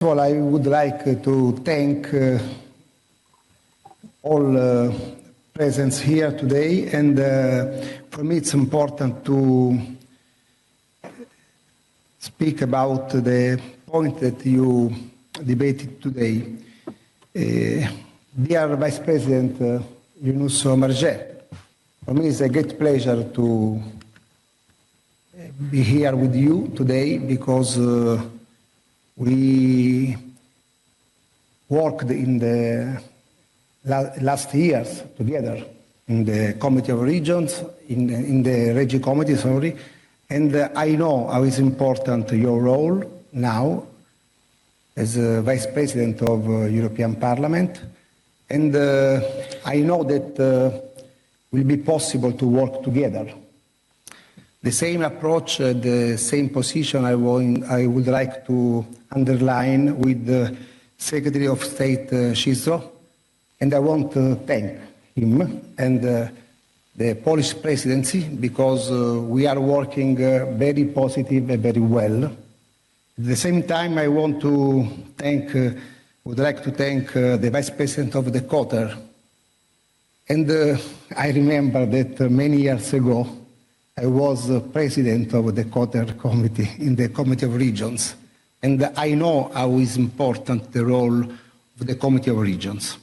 First of all, I would like to thank all presence here today, and for me it's important to speak about the point that you debated today. Dear Vice President Yunus Marje, for me it's a great pleasure to be here with you today because we worked in the last years together in the Committee of Regions, in the Regi Committee, sorry, and I know how is important your role now as Vice President of European Parliament, and I know that will be possible to work together. The same approach, the same position I would like to underline with the Secretary of State Scisro, and I want to thank him and the Polish presidency because we are working very positive and very well. At the same time, I want to would like to thank the Vice President of the Coter. And I remember that many years ago, I was president of the Coter Committee in the Committee of Regions, and I know how is important the role of the Committee of Regions.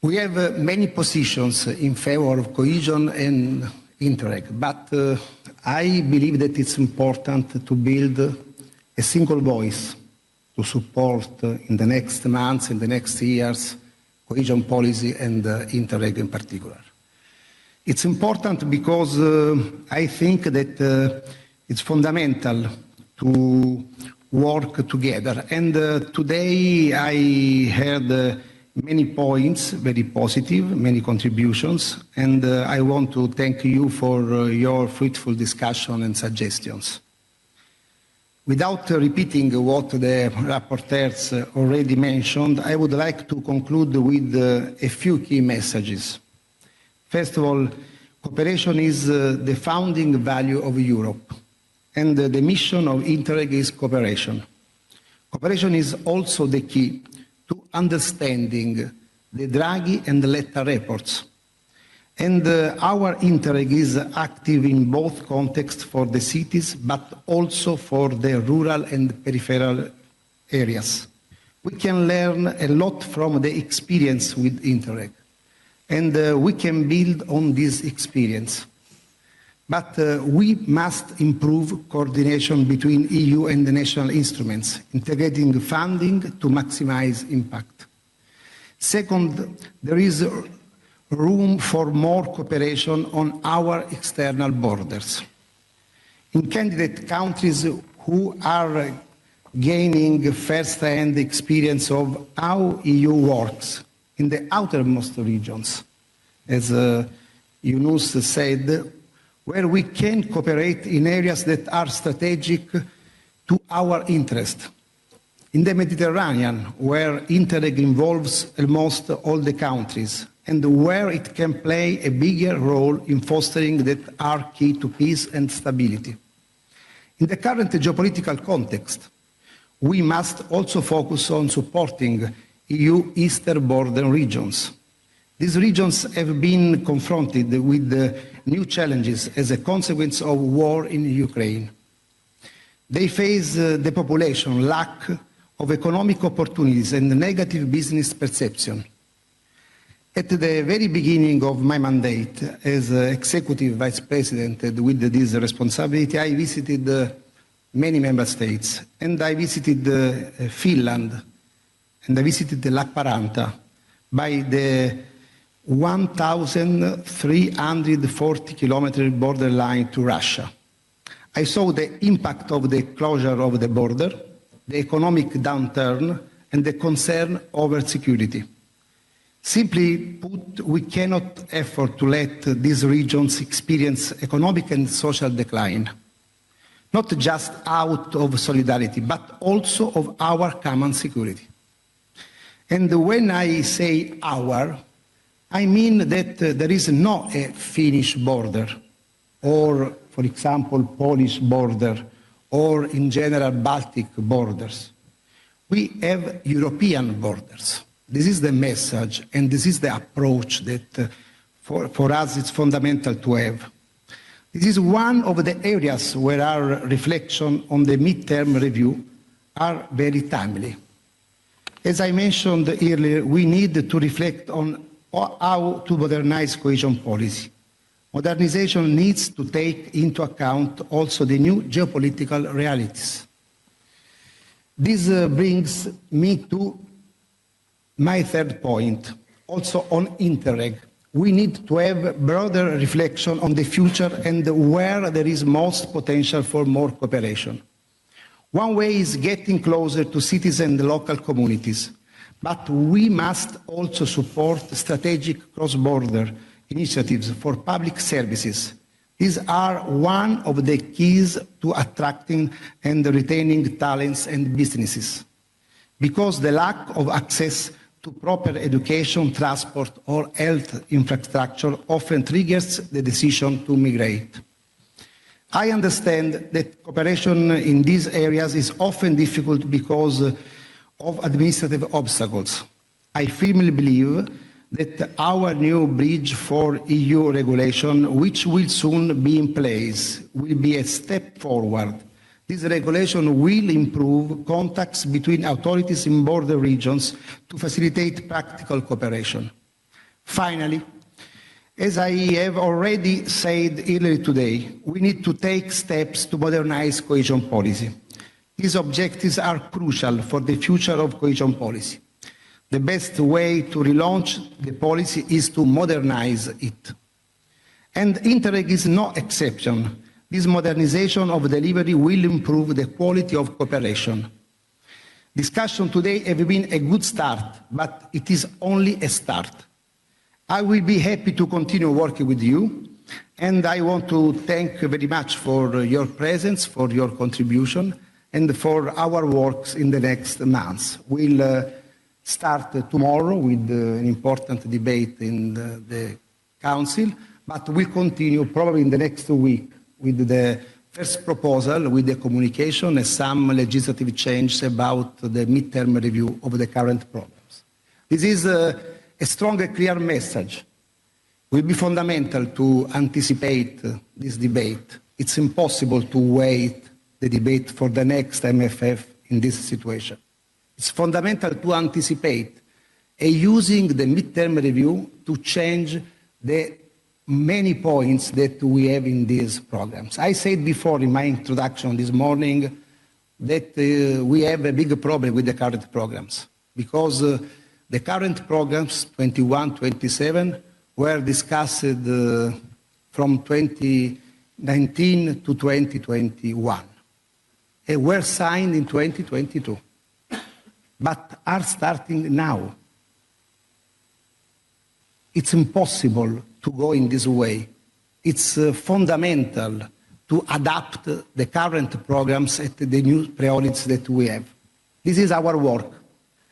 We have many positions in favor of cohesion and Interreg, but I believe that it's important to build a single voice to support in the next months, in the next years, cohesion policy and Interreg in particular. It's important because I think that it's fundamental to work together. And today I heard many points, very positive, many contributions, and I want to thank you for your fruitful discussion and suggestions. Without repeating what the rapporteurs already mentioned, I would like to conclude with a few key messages. First of all, cooperation is the founding value of Europe, and the mission of Interreg is cooperation. Cooperation is also the key to understanding the Draghi and the Letta reports. And our Interreg is active in both contexts for the cities, but also for the rural and peripheral areas. We can learn a lot from the experience with Interreg. And we can build on this experience. But we must improve coordination between EU and the national instruments, integrating funding to maximize impact. Second, there is room for more cooperation on our external borders. In candidate countries who are gaining first-hand experience of how EU works, in the outermost regions, as Yunus said, where we can cooperate in areas that are strategic to our interest. In the Mediterranean, where Interreg involves almost all the countries, and where it can play a bigger role in fostering that are key to peace and stability. In the current geopolitical context, we must also focus on supporting EU eastern border regions. These regions have been confronted with new challenges as a consequence of war in Ukraine. They face depopulation, lack of economic opportunities, and negative business perception. At the very beginning of my mandate as Executive Vice President with this responsibility, I visited many member states, and I visited Finland, and I visited L'Apparanta by the 1,340-kilometer borderline to Russia. I saw the impact of the closure of the border, the economic downturn, and the concern over security. Simply put, we cannot afford to let these regions experience economic and social decline, not just out of solidarity, but also of our common security. And when I say our, I mean that there is not a Finnish border, or, for example, Polish border, or in general Baltic borders. We have European borders. This is the message, and this is the approach that for us it's fundamental to have. This is one of the areas where our reflection on the midterm review are very timely. As I mentioned earlier, we need to reflect on how to modernize cohesion policy. Modernization needs to take into account also the new geopolitical realities. This brings me to my third point, also on Interreg. We need to have broader reflection on the future and where there is most potential for more cooperation. One way is getting closer to citizens and local communities, but we must also support strategic cross-border initiatives for public services. These are one of the keys to attracting and retaining talents and businesses, because the lack of access to proper education, transport, or health infrastructure often triggers the decision to migrate. I understand that cooperation in these areas is often difficult because of administrative obstacles. I firmly believe that our new bridge for EU regulation, which will soon be in place, will be a step forward. This regulation will improve contacts between authorities in border regions to facilitate practical cooperation. Finally, as I have already said earlier today, we need to take steps to modernize cohesion policy. These objectives are crucial for the future of cohesion policy. The best way to relaunch the policy is to modernize it. And Interreg is no exception. This modernization of delivery will improve the quality of cooperation. Discussion today has been a good start, but it is only a start. I will be happy to continue working with you, and I want to thank you very much for your presence, for your contribution, and for our works in the next months. We'll start tomorrow with an important debate in the Council, but we'll continue probably in the next week with the first proposal, with the communication and some legislative changes about the midterm review of the current programs. This is a strong and clear message. It will be fundamental to anticipate this debate. It's impossible to wait the debate for the next MFF in this situation. It's fundamental to anticipate and using the midterm review to change the many points that we have in these programs. I said before in my introduction this morning that we have a big problem with the current programs because the current programs, 21-27, were discussed from 2019 to 2021 and were signed in 2022, but are starting now. It's impossible to go in this way. It's fundamental to adapt the current programs at the new priorities that we have. This is our work.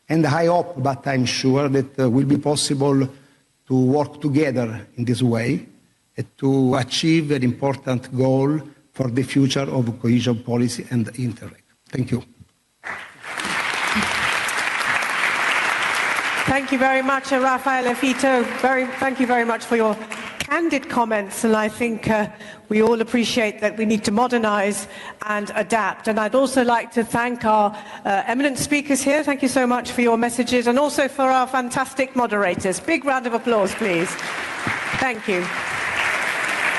And I hope, but I'm sure that it will be possible to work together in this way to achieve an important goal for the future of cohesion policy and Interreg. Thank you. Thank you very much, Raffaele Fitto. Thank you very much for your candid comments, and I think we all appreciate that we need to modernize and adapt. And I'd also like to thank our eminent speakers here. Thank you so much for your messages, and also for our fantastic moderators. Big round of applause, please. Thank you.